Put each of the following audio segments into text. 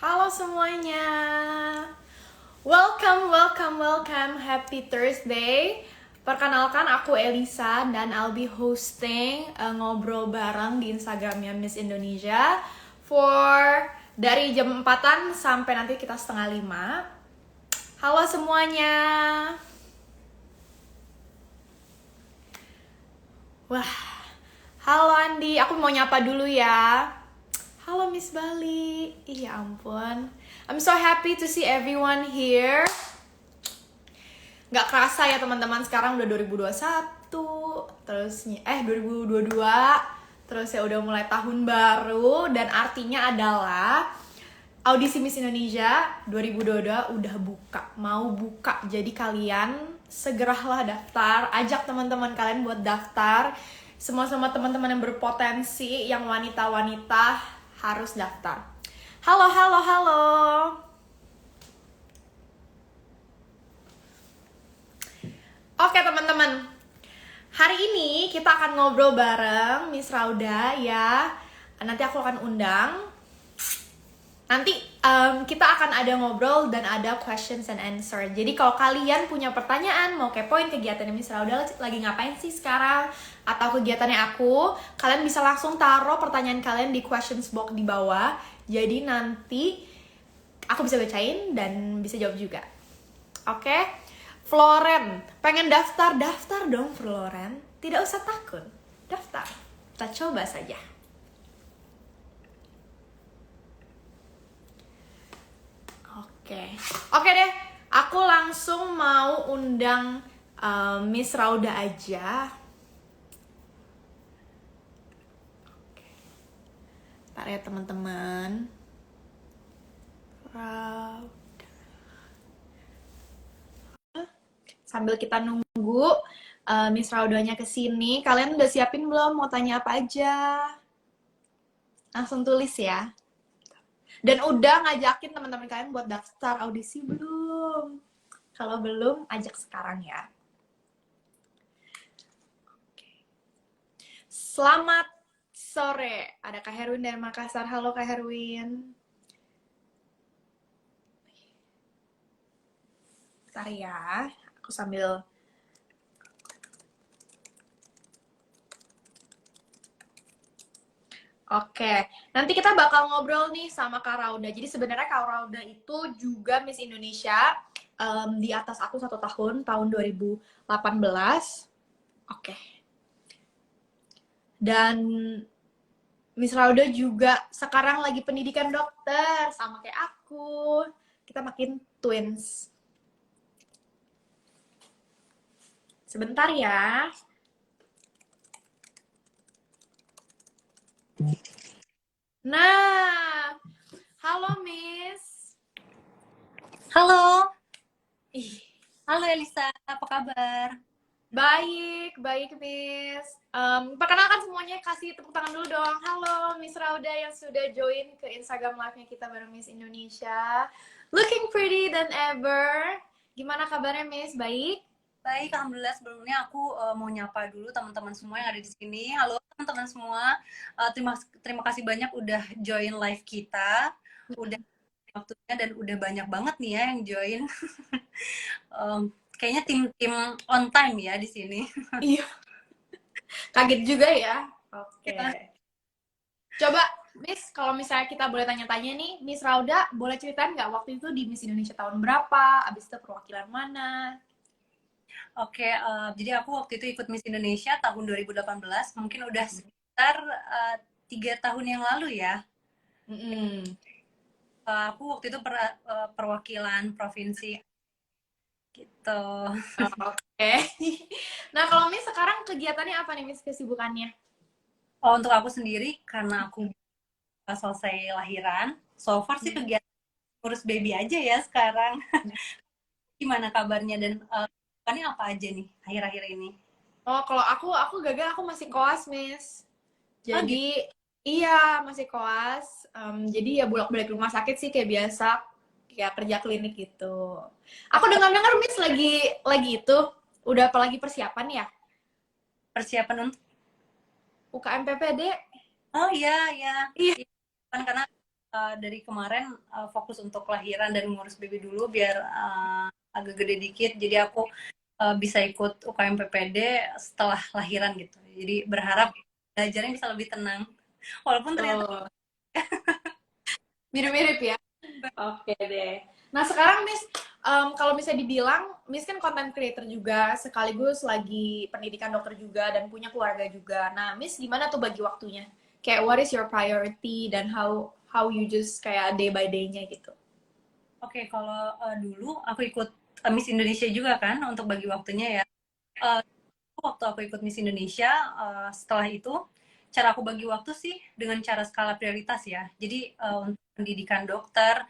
Halo semuanya. Welcome. Happy Thursday. Perkenalkan aku Elisa dan I'll be hosting ngobrol bareng di Instagramnya Miss Indonesia dari jam 4-an sampai nanti kita 4:30. Halo semuanya. Wah, halo Andi, aku mau nyapa dulu ya. Halo Miss Bali. Iya ampun. I'm so happy to see everyone here. Gak kerasa ya teman-teman, sekarang udah 2021. Terus 2022. Terus ya udah mulai tahun baru. Dan artinya adalah audisi Miss Indonesia 2022 udah buka. Mau buka. Jadi kalian segeralah daftar. Ajak teman-teman kalian buat daftar. Semua teman-teman yang berpotensi, yang wanita-wanita harus daftar. Halo. Oke teman-teman, hari ini kita akan ngobrol bareng Miss Rauda ya. Nanti aku akan undang. Nanti kita akan ada ngobrol dan ada questions and answer. Jadi kalau kalian punya pertanyaan, mau kepoin kegiatannya Miss Rauda lagi ngapain sih sekarang, atau kegiatannya aku, kalian bisa langsung taruh pertanyaan kalian di questions box di bawah. Jadi nanti aku bisa bacain dan bisa jawab juga. Oke? Floren, pengen daftar dong Floren. Tidak usah takut, daftar. Kita coba saja. Oke deh, aku langsung mau undang Miss Rauda aja. Ntar ya teman-teman. Rauda. Sambil kita nunggu Miss Raudanya kesini, kalian udah siapin belum? Mau tanya apa aja? Langsung tulis ya. Dan udah ngajakin teman-teman kalian buat daftar audisi belum? Kalau belum, ajak sekarang ya. Selamat sore. Ada Kak Herwin dari Makassar. Halo Kak Herwin. Bentar ya, aku sambil... Oke, nanti kita bakal ngobrol nih sama Kak Rauda. Jadi sebenarnya Kak Rauda itu juga Miss Indonesia di atas aku 1 tahun 2018. Oke. Dan Miss Rauda juga sekarang lagi pendidikan dokter, sama kayak aku. Kita makin twins. Sebentar ya. Nah, halo Miss. Halo. Ih, Halo Elisa, apa kabar? baik Miss. Perkenalkan semuanya, kasih tepuk tangan dulu dong. Halo Miss Rauda yang sudah join ke Instagram live-nya kita bareng Miss Indonesia. Looking pretty than ever. Gimana kabarnya Miss? Baik? Baik, alhamdulillah. Sebelumnya aku mau nyapa dulu teman-teman semua yang ada di sini. Halo teman-teman semua. Terima kasih banyak udah join live kita. Udah waktunya dan udah banyak banget nih ya yang join. Kayaknya tim-tim on time ya di sini. Iya. Kaget juga ya. Oke. Coba Miss, kalau misalnya kita boleh tanya-tanya nih, Miss Rauda boleh ceritain nggak waktu itu di Miss Indonesia tahun berapa? Abis itu perwakilan mana? Oke, jadi aku waktu itu ikut Miss Indonesia tahun 2018. Mungkin udah sekitar 3 tahun yang lalu ya. Aku waktu itu perwakilan provinsi gitu. Oke. Nah, kalau Miss sekarang kegiatannya apa nih Miss, kesibukannya? Oh, untuk aku sendiri karena aku selesai lahiran, so far sih kegiatan urus baby aja ya sekarang. Gimana kabarnya dan ini apa aja nih akhir-akhir ini? Oh, kalau aku gagal, aku masih koas, Miss. Oh, gitu. Jadi, iya, masih koas. Jadi ya bolak-balik rumah sakit sih kayak biasa, kayak kerja klinik gitu. Aku dengar-dengar Miss lagi itu, udah apalagi persiapan ya? Persiapan untuk UKM PPD. oh iya ya Iya. kan karena dari kemarin fokus untuk lahiran dan ngurus baby dulu biar agak gede dikit. Jadi aku bisa ikut UKM PPD setelah lahiran gitu. Jadi berharap belajarnya bisa lebih tenang. Walaupun ternyata Oh, mirip-mirip ya. Oke deh. Nah sekarang Miss, kalau misalnya dibilang, Miss kan content creator juga, sekaligus lagi pendidikan dokter juga, dan punya keluarga juga. Nah Miss gimana tuh bagi waktunya? Kayak what is your priority, dan how you just kayak day by day-nya gitu. oke, kalau dulu aku ikut Miss Indonesia juga kan untuk bagi waktunya ya. Eh, Waktu aku ikut Miss Indonesia, setelah itu cara aku bagi waktu sih dengan cara skala prioritas ya. Jadi untuk pendidikan dokter,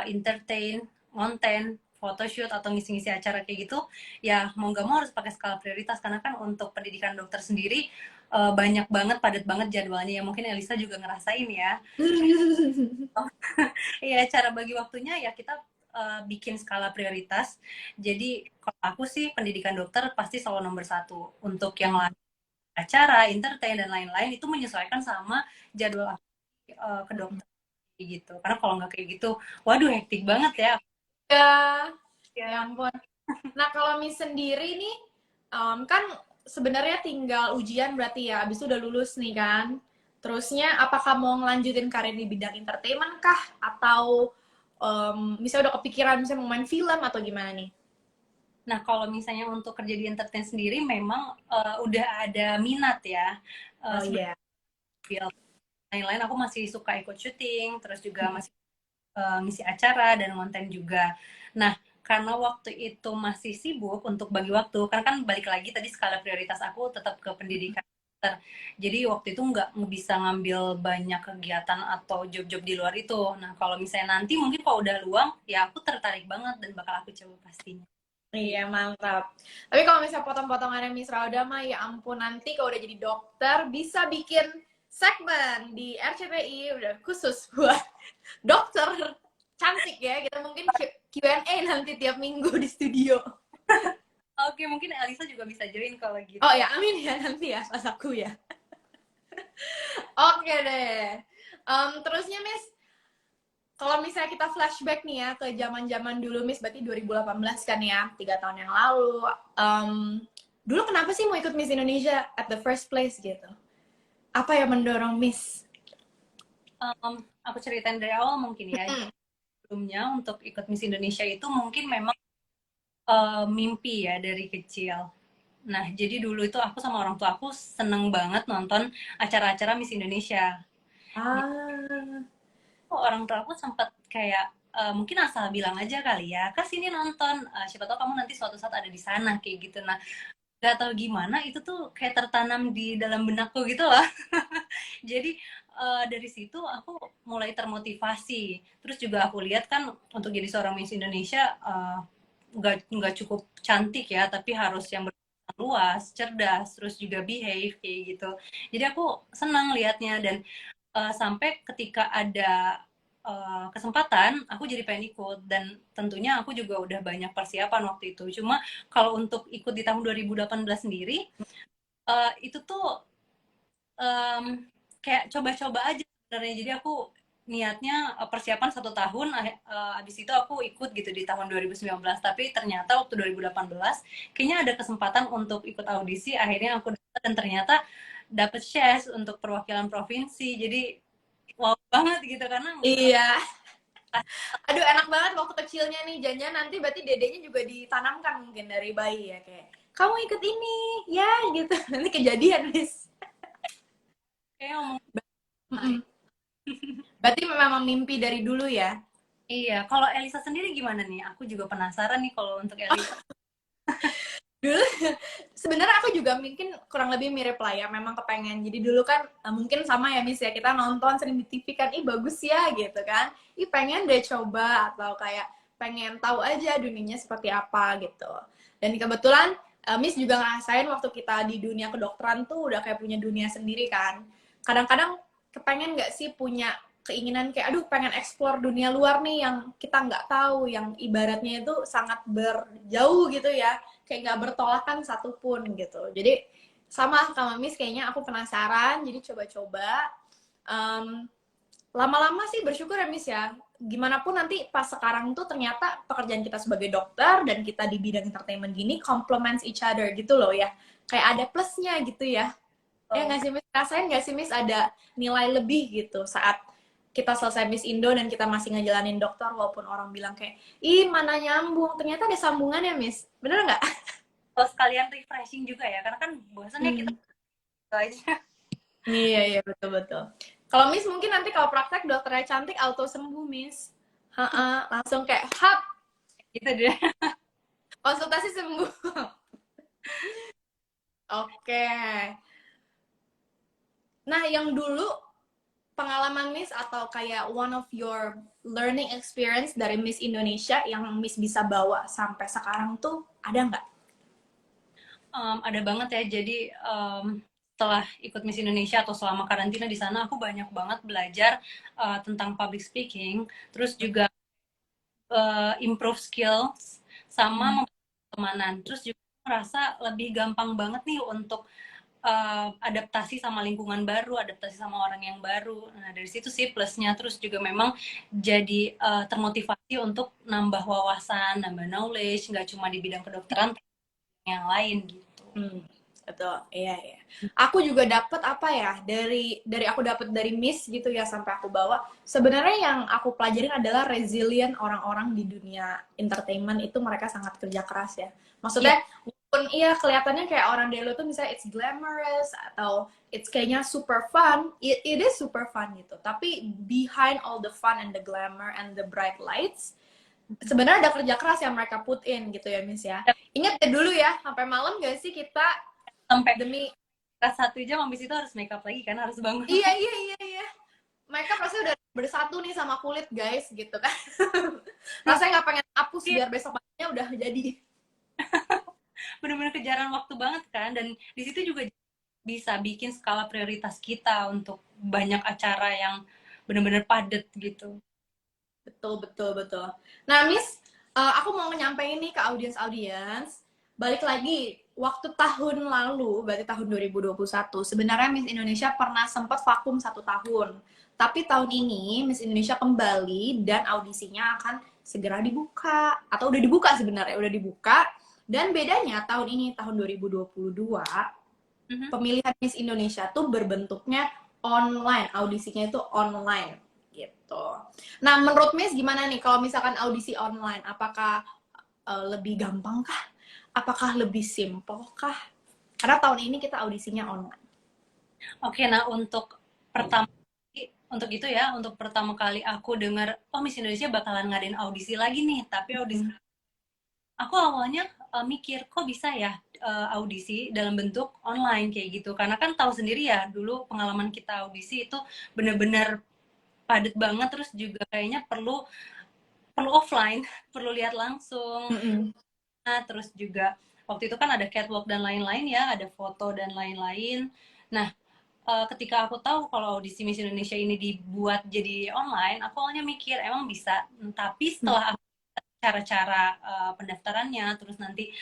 entertain, konten, photoshoot atau ngisi-ngisi acara kayak gitu, ya mau nggak mau harus pakai skala prioritas karena kan untuk pendidikan dokter sendiri banyak banget, padat banget jadwalnya. Ya mungkin Elisa juga ngerasain ya. Iya, cara bagi waktunya ya kita bikin skala prioritas. Jadi kalau aku sih pendidikan dokter pasti selalu nomor satu. Untuk yang lain acara, entertain dan lain-lain itu menyesuaikan sama jadwal aku ke dokter gitu. Karena kalau nggak kayak gitu, waduh hektik banget ya. Ya, ya Ya, ampun. Nah kalau Miss sendiri nih, kan sebenarnya tinggal ujian berarti ya, abis itu udah lulus nih kan. Terusnya apakah mau ngelanjutin karir di bidang entertainment kah? Atau misalnya udah kepikiran misalnya mau main film atau gimana nih? nah kalau misalnya untuk kerja di entertain sendiri memang udah ada minat ya. Oh Sebenarnya iya. lain-lain aku masih suka ikut syuting, terus juga masih ngisi acara dan konten juga. Nah, karena waktu itu masih sibuk untuk bagi waktu, karena kan balik lagi tadi skala prioritas aku tetap ke pendidikan. Jadi waktu itu nggak bisa ngambil banyak kegiatan atau job-job di luar itu. Nah, kalau misalnya nanti mungkin kalau udah luang, ya aku tertarik banget dan bakal aku coba pastinya. Iya, mantap. Tapi kalau misalnya potong-potongannya Miss Rauda mah, ya ampun, nanti kalau udah jadi dokter, bisa bikin segmen di RCTI, udah khusus buat dokter cantik ya. Kita mungkin Q&A nanti tiap minggu di studio. Oke, mungkin Elisa juga bisa join kalau gitu. Oh ya, amin ya nanti ya pas aku ya. Oke deh. Terusnya Miss, kalau misalnya kita flashback nih ya ke zaman-zaman dulu Miss, berarti 2018 kan ya, 3 tahun yang lalu. Em, Dulu kenapa sih mau ikut Miss Indonesia at the first place gitu? Apa yang mendorong Miss? Aku ceritain dari awal mungkin ya. Mm-mm. Sebelumnya untuk ikut Miss Indonesia itu mungkin memang mimpi ya dari kecil. Nah, jadi dulu itu aku sama orang tua aku seneng banget nonton acara-acara Miss Indonesia. Jadi Ah, orang tua aku sempat kayak mungkin asal bilang aja kali ya, "Kak sini nonton, siapa tahu kamu nanti suatu saat ada di sana," kayak gitu. Nah, gak tahu gimana itu tuh kayak tertanam di dalam benakku gitu loh. Jadi dari situ aku mulai termotivasi. Terus juga aku lihat kan untuk jadi seorang Miss Indonesia nggak cukup cantik ya, tapi harus yang luas, cerdas, terus juga behave kayak gitu. Jadi aku senang liatnya dan sampai ketika ada kesempatan, aku jadi pengen ikut dan tentunya aku juga udah banyak persiapan waktu itu. Cuma kalau untuk ikut di tahun 2018 sendiri, itu tuh em, kayak coba-coba aja sebenarnya. Jadi aku niatnya persiapan 1 tahun, abis itu aku ikut gitu di tahun 2019. Tapi ternyata waktu 2018 kayaknya ada kesempatan untuk ikut audisi, akhirnya aku dapet dan ternyata dapet chance untuk perwakilan provinsi. Jadi wow banget gitu karena iya. Aduh, enak banget waktu kecilnya nih. Jangan nanti berarti dedenya juga ditanamkan mungkin dari bayi ya kayak kamu ikut ini ya gitu. Nanti kejadian, Miss. kayak ngomong Mm-mm. Berarti memang mimpi dari dulu ya. iya. Kalau Elisa sendiri gimana nih? Aku juga penasaran nih kalau untuk Elisa. Dulu sebenarnya aku juga mungkin kurang lebih mirip lah ya, memang kepengen. Jadi dulu kan mungkin sama ya Miss ya, kita nonton sering di TV kan, ih bagus ya gitu kan, ih pengen deh coba, atau kayak pengen tahu aja dunianya seperti apa gitu. Dan kebetulan Miss juga ngerasain waktu kita di dunia kedokteran tuh udah kayak punya dunia sendiri kan. Kadang-kadang kepengen nggak sih punya keinginan kayak aduh pengen explore dunia luar nih yang kita nggak tahu, yang ibaratnya itu sangat berjauh gitu ya, kayak nggak bertolakan satupun gitu. Jadi sama Miss, kayaknya aku penasaran, jadi coba-coba. Um, lama-lama sih bersyukur ya Miss ya. Gimana pun nanti pas sekarang tuh ternyata pekerjaan kita sebagai dokter dan kita di bidang entertainment gini complements each other gitu loh ya. Kayak ada plusnya gitu ya. Ya Oh, nggak sih Miss? Rasain nggak sih Miss ada nilai lebih gitu saat kita selesai Miss Indo dan kita masih ngejalanin dokter walaupun orang bilang kayak, ih mana nyambung. Ternyata ada sambungannya Miss. Bener nggak? kalau sekalian refreshing juga ya, karena kan bosannya kita Hmm. gitu aja. Iya, iya, betul-betul. Kalau Miss mungkin nanti kalau praktek dokternya cantik auto sembuh Miss. Langsung kayak hap, Gitu deh. konsultasi sembuh. Oke. Nah, yang dulu pengalaman Miss atau kayak one of your learning experience dari Miss Indonesia yang Miss bisa bawa sampai sekarang tuh ada nggak? Ada banget ya. Jadi setelah ikut Miss Indonesia atau selama karantina di sana, aku banyak banget belajar tentang public speaking, terus juga improve skills sama pertemanan. Terus juga merasa lebih gampang banget nih untuk adaptasi sama lingkungan baru, adaptasi sama orang yang baru. Nah, dari situ sih plusnya. Terus juga memang jadi termotivasi untuk nambah wawasan, nambah knowledge, nggak cuma di bidang kedokteran, tapi yang lain gitu. Betul, iya iya. Aku juga dapat apa ya dari aku dapat dari Miss gitu ya sampai aku bawa. Sebenarnya yang aku pelajarin adalah resilient orang-orang di dunia entertainment itu mereka sangat kerja keras ya. Iya, Maksudnya walaupun iya kelihatannya kayak orang di luar tuh misalnya it's glamorous atau it's kayaknya super fun, it is super fun gitu. Tapi behind all the fun and the glamour and the bright lights, sebenarnya ada kerja keras yang mereka put in gitu ya Miss ya. Ingat ya dulu ya, sampai malam gak sih kita sampai demi kelas 1 jam habis itu harus make up lagi kan, harus bangun iya lagi. iya iya iya mereka pasti udah bersatu nih sama kulit guys gitu kan rasanya nggak pengen hapus biar besok paginya udah jadi. Bener-bener kejaran waktu banget kan, dan di situ juga bisa bikin skala prioritas kita untuk banyak acara yang bener-bener padat gitu. Betul betul betul. Nah Miss, aku mau nyampein nih ke audiens balik lagi waktu tahun lalu berarti tahun 2021 sebenarnya Miss Indonesia pernah sempat vakum 1 tahun, tapi tahun ini Miss Indonesia kembali dan audisinya akan segera dibuka atau udah dibuka sebenarnya udah dibuka. Dan bedanya tahun ini tahun 2022 pemilihan Miss Indonesia tuh berbentuknya online, audisinya itu online gitu. Nah, menurut Miss gimana nih kalau misalkan audisi online? Apakah lebih gampang kah? Apakah lebih simple kah? Karena tahun ini kita audisinya online. Oke, nah untuk itu ya, untuk pertama kali aku dengar, oh Miss Indonesia bakalan ngadain audisi lagi nih, tapi audisi aku awalnya mikir kok bisa ya audisi dalam bentuk online kayak gitu, karena kan tahu sendiri ya dulu pengalaman kita audisi itu bener-bener padat banget, terus juga kayaknya perlu perlu offline perlu lihat langsung. Mm-mm. Nah, terus juga waktu itu kan ada catwalk dan lain-lain ya, ada foto dan lain-lain. Nah, ketika aku tahu kalau audisi Miss Indonesia ini dibuat jadi online, aku awalnya mikir emang bisa. Tapi setelah aku cara-cara pendaftarannya, terus nanti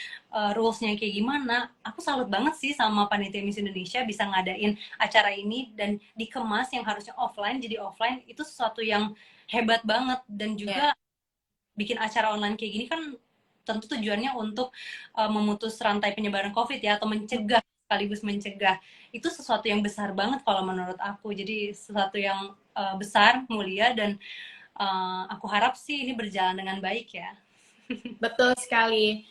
rules-nya kayak gimana, aku salut banget sih sama panitia Miss Indonesia bisa ngadain acara ini dan dikemas yang harusnya offline jadi offline, itu sesuatu yang hebat banget. Dan Yeah. juga bikin acara online kayak gini kan tentu tujuannya untuk memutus rantai penyebaran COVID ya, atau mencegah, sekaligus mencegah. Itu sesuatu yang besar banget kalau menurut aku. Jadi sesuatu yang besar, mulia, dan aku harap sih ini berjalan dengan baik ya. Betul sekali.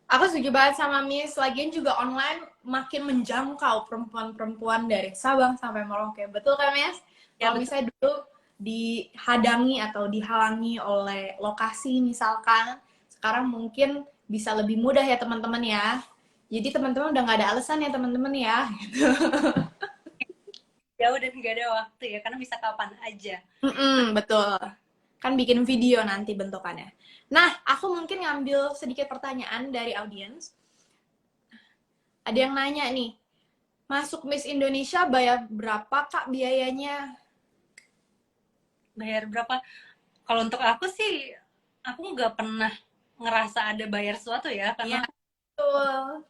Aku setuju banget sama Miss. Lagian juga online makin menjangkau perempuan-perempuan dari Sabang sampai Merauke. Betul kan, Miss? Ya Kalau betul. misalnya dulu dihadangi atau dihalangi oleh lokasi misalkan, sekarang mungkin bisa lebih mudah ya teman-teman ya. Jadi teman-teman udah nggak ada alasan ya teman-teman ya. Jauh dan gak ada waktu ya, karena bisa kapan aja. Betul. Kan bikin video nanti bentukannya. Nah, aku mungkin ngambil sedikit pertanyaan dari audiens. Ada yang nanya nih, masuk Miss Indonesia bayar berapa kak biayanya? Bayar berapa? Kalau untuk aku sih, aku nggak pernah ngerasa ada bayar sesuatu ya, Iya, karena betul.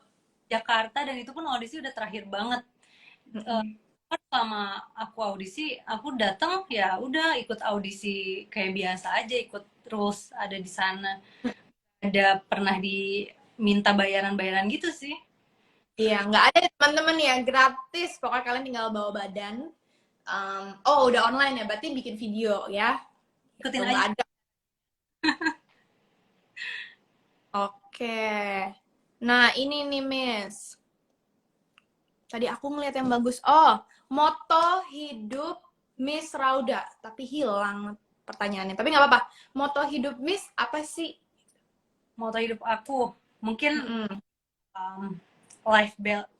Jakarta dan itu pun audisi udah terakhir banget. selama aku audisi, aku datang ya udah ikut audisi kayak biasa aja, ikut rules ada di sana. Ada pernah diminta bayaran-bayaran gitu sih. Iya, nggak ada teman-teman ya, gratis. Pokoknya kalian tinggal bawa badan. Oh, udah online ya, berarti bikin video ya. Ikutin Kalau aja. nggak ada, oke. Nah, ini nih, Miss. Tadi aku ngeliat yang bagus. Oh, moto hidup Miss Rauda. Tapi hilang pertanyaannya. Tapi nggak apa-apa. Moto hidup Miss apa sih? Moto hidup aku mungkin Mm-mm. um,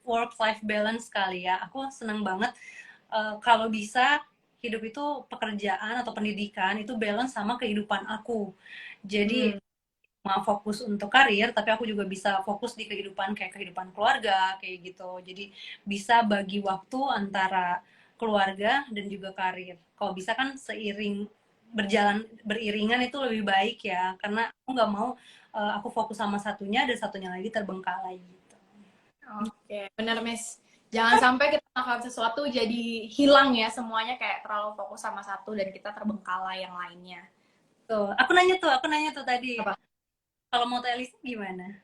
work life balance kali ya. Aku seneng banget kalau bisa hidup itu pekerjaan atau pendidikan itu balance sama kehidupan aku. Jadi Hmm. mau fokus untuk karir, tapi aku juga bisa fokus di kehidupan kayak kehidupan keluarga kayak gitu. Jadi bisa bagi waktu antara keluarga dan juga karir. Kalau bisa kan seiring berjalan beriringan itu lebih baik ya, karena aku nggak mau aku fokus sama satunya dan satunya lagi terbengkalai gitu. Oke, bener Miss. Jangan sampai kita melakukan sesuatu jadi hilang ya semuanya kayak terlalu fokus sama satu dan kita terbengkalai yang lainnya. Tuh, aku nanya tuh tadi. Apa? Kalau mau Elisa gimana?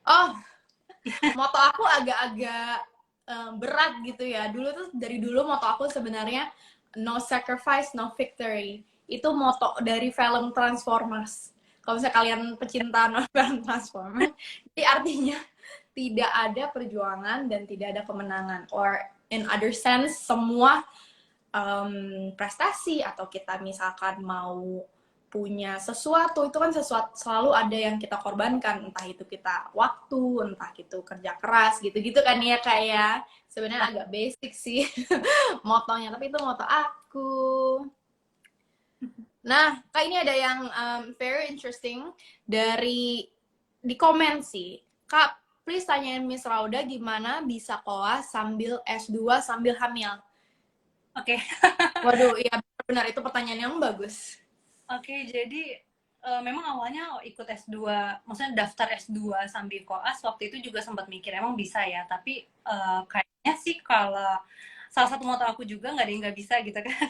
Oh, moto aku agak-agak berat gitu ya. Dulu tuh dari dulu moto aku sebenarnya no sacrifice, no victory. Itu moto dari film Transformers. Kalau misalnya kalian pecinta film Transformers, jadi artinya tidak ada perjuangan dan tidak ada kemenangan. Or in other sense, semua prestasi atau kita misalkan mau punya sesuatu itu kan sesuatu selalu ada yang kita korbankan, entah itu kita waktu, entah itu kerja keras gitu-gitu kan ya, kayak sebenarnya agak basic sih motonya, tapi itu moto aku. Nah, kak, ini ada yang very interesting dari di komen sih. Kak, please tanyain Miss Rauda gimana bisa koas sambil S2 sambil hamil. Oke. Waduh, iya benar, itu pertanyaan yang bagus. Oke, jadi memang awalnya ikut S2, maksudnya daftar S2 sambil koas, waktu itu juga sempat mikir emang bisa ya, tapi kayaknya sih kalau salah satu moto aku juga nggak ada yang nggak bisa gitu kan.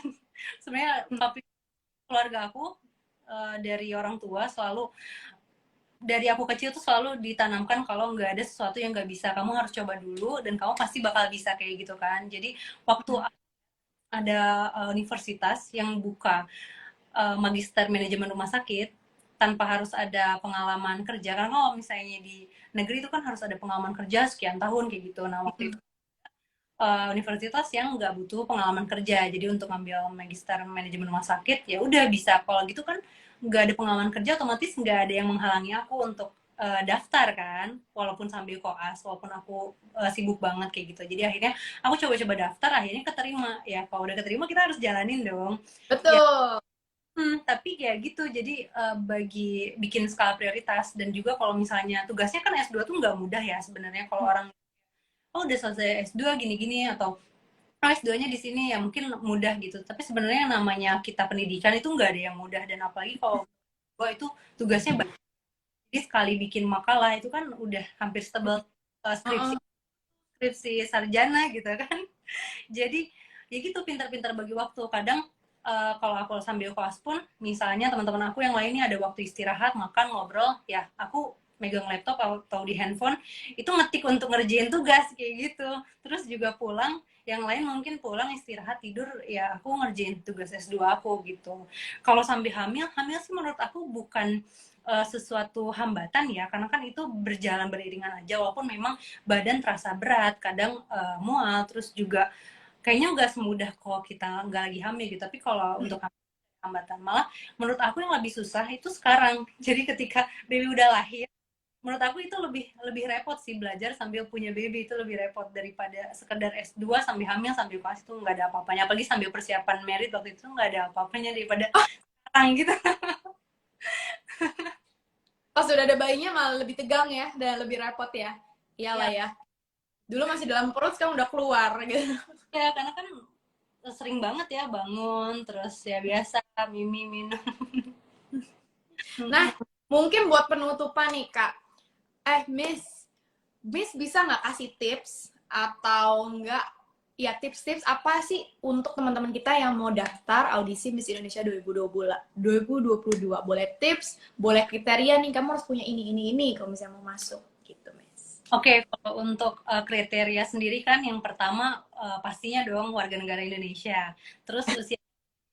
Sebenarnya tapi keluarga aku dari orang tua selalu, dari aku kecil tuh selalu ditanamkan kalau nggak ada sesuatu yang nggak bisa, kamu harus coba dulu dan kamu pasti bakal bisa kayak gitu kan. Jadi waktu ada universitas yang buka magister manajemen rumah sakit tanpa harus ada pengalaman kerja, karena kalau misalnya di negeri itu kan harus ada pengalaman kerja sekian tahun kayak gitu. Nah waktu itu universitas yang nggak butuh pengalaman kerja, jadi untuk ngambil magister manajemen rumah sakit ya udah bisa. Kalau gitu kan nggak ada pengalaman kerja, otomatis nggak ada yang menghalangi aku untuk daftar kan, walaupun sambil koas, walaupun aku sibuk banget kayak gitu. Jadi akhirnya aku coba-coba daftar, akhirnya keterima. Ya kalau udah keterima kita harus jalanin dong. Ya, Betul. tapi kayak gitu, jadi bagi bikin skala prioritas. Dan juga kalau misalnya tugasnya kan S2 tuh nggak mudah ya sebenarnya. Kalau orang oh udah selesai S2 gini-gini, atau oh, S2-nya di sini ya mungkin mudah gitu. Tapi sebenarnya yang namanya kita pendidikan itu nggak ada yang mudah, dan apalagi kalau gua itu tugasnya banyak. Jadi sekali bikin makalah itu kan udah hampir setebal skripsi Uh-uh. skripsi sarjana gitu kan. Jadi ya gitu, pintar-pintar bagi waktu. Kadang kalau aku sambil kelas pun, misalnya teman-teman aku yang lainnya ada waktu istirahat, makan, ngobrol, ya aku megang laptop atau di handphone itu ngetik untuk ngerjain tugas kayak gitu. Terus juga pulang, yang lain mungkin pulang istirahat tidur, ya aku ngerjain tugas S2 aku gitu. Kalau sambil hamil, hamil sih menurut aku bukan sesuatu hambatan ya, karena kan itu berjalan beriringan aja, walaupun memang badan terasa berat, kadang mual, terus juga kayaknya nggak semudah kalau kita nggak lagi hamil gitu. Tapi kalau untuk hambatan, malah menurut aku yang lebih susah itu sekarang. Jadi ketika baby udah lahir, menurut aku itu lebih lebih repot sih, belajar sambil punya baby itu lebih repot daripada sekedar S2 sambil hamil sambil kelas, itu nggak ada apa-apanya. Apalagi sambil persiapan merit waktu itu nggak ada apa-apanya daripada sekarang gitu. Pas udah ada bayinya malah lebih tegang ya dan lebih repot ya. Iyalah Ya, ya. Dulu masih dalam perut, sekarang udah keluar gitu. ya karena kan sering banget ya bangun terus ya biasa mimi minum. Nah, mungkin buat penutupan nih Kak. Miss bisa nggak kasih tips atau enggak ya tips-tips apa sih untuk teman-teman kita yang mau daftar audisi Miss Indonesia 2022? Boleh tips, boleh kriteria nih, kamu harus punya ini kalau misalnya mau masuk gitu, Miss. Oke, kalau untuk kriteria sendiri kan yang pertama pastinya dong warga negara Indonesia. Terus usia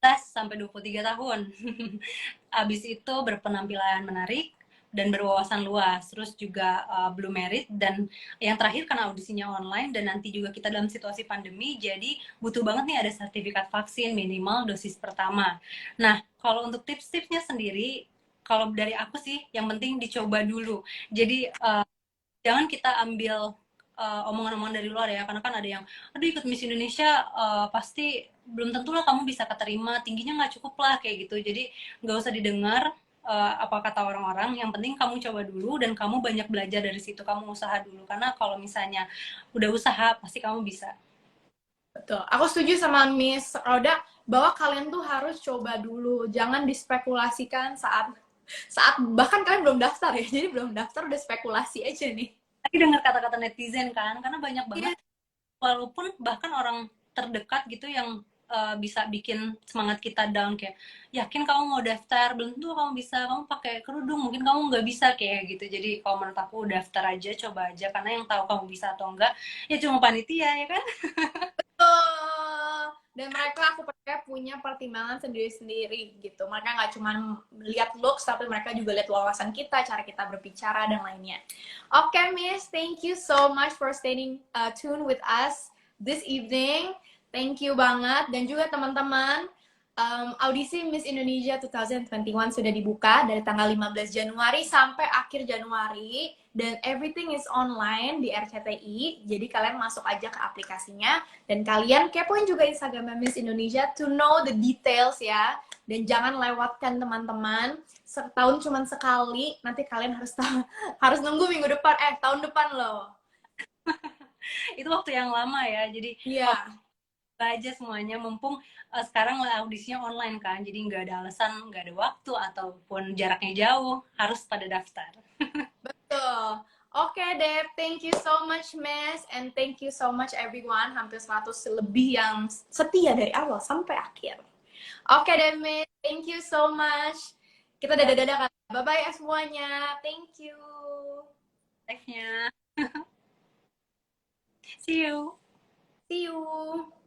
15 sampai 23 tahun. Habis itu berpenampilan menarik dan berwawasan luas. Terus juga belum married, dan yang terakhir karena audisinya online dan nanti juga kita dalam situasi pandemi, jadi butuh banget nih ada sertifikat vaksin minimal dosis pertama. Nah, kalau untuk tips-tipsnya sendiri, kalau dari aku sih yang penting dicoba dulu. Jadi jangan kita ambil omongan-omongan dari luar ya, karena kan ada yang aduh ikut Miss Indonesia pasti belum tentu lah kamu bisa keterima, tingginya nggak cukup lah kayak gitu. Jadi nggak usah didengar apa kata orang-orang, yang penting kamu coba dulu dan kamu banyak belajar dari situ, kamu usaha dulu, karena kalau misalnya udah usaha pasti kamu bisa. Betul. Aku setuju sama Miss Roda bahwa kalian tuh harus coba dulu, jangan dispekulasikan saat saat bahkan kalian belum daftar ya. Jadi belum daftar udah spekulasi aja nih. Tapi dengar kata-kata netizen kan, karena banyak banget Iya, walaupun bahkan orang terdekat gitu yang bisa bikin semangat kita down, kayak yakin kamu mau daftar, belum tentu kamu bisa, kamu pakai kerudung mungkin kamu nggak bisa kayak gitu. Jadi kalau menurut aku daftar aja, coba aja, karena yang tahu kamu bisa atau enggak ya cuma panitia ya kan. betul. Dan mereka aku percaya punya pertimbangan sendiri-sendiri gitu. Mereka nggak cuma lihat looks, tapi mereka juga lihat wawasan kita, cara kita berbicara dan lainnya. Oke, Miss, thank you so much for staying tuned with us this evening. Thank you banget. Dan juga teman-teman, audisi Miss Indonesia 2021 sudah dibuka dari tanggal 15 Januari sampai akhir Januari. Dan everything is online di RCTI. Jadi kalian masuk aja ke aplikasinya. Dan kalian kepoin juga Instagram Miss Indonesia to know the details ya. Dan jangan lewatkan teman-teman. Setahun cuma sekali. Nanti kalian harus harus nunggu minggu depan. Tahun depan loh. Itu waktu yang lama ya, jadi Iya. aja semuanya, mumpung sekarang lah audisinya online kan, jadi nggak ada alasan, nggak ada waktu ataupun jaraknya jauh harus pada daftar. Betul. Oke deh, thank you so much Miss, and thank you so much everyone, hampir 100 lebih yang setia dari awal sampai akhir. Oke deh Miss, thank you so much. Kita dadah-dadah kan. Bye-bye ya semuanya. Thank you. Live-nya. See you. See you.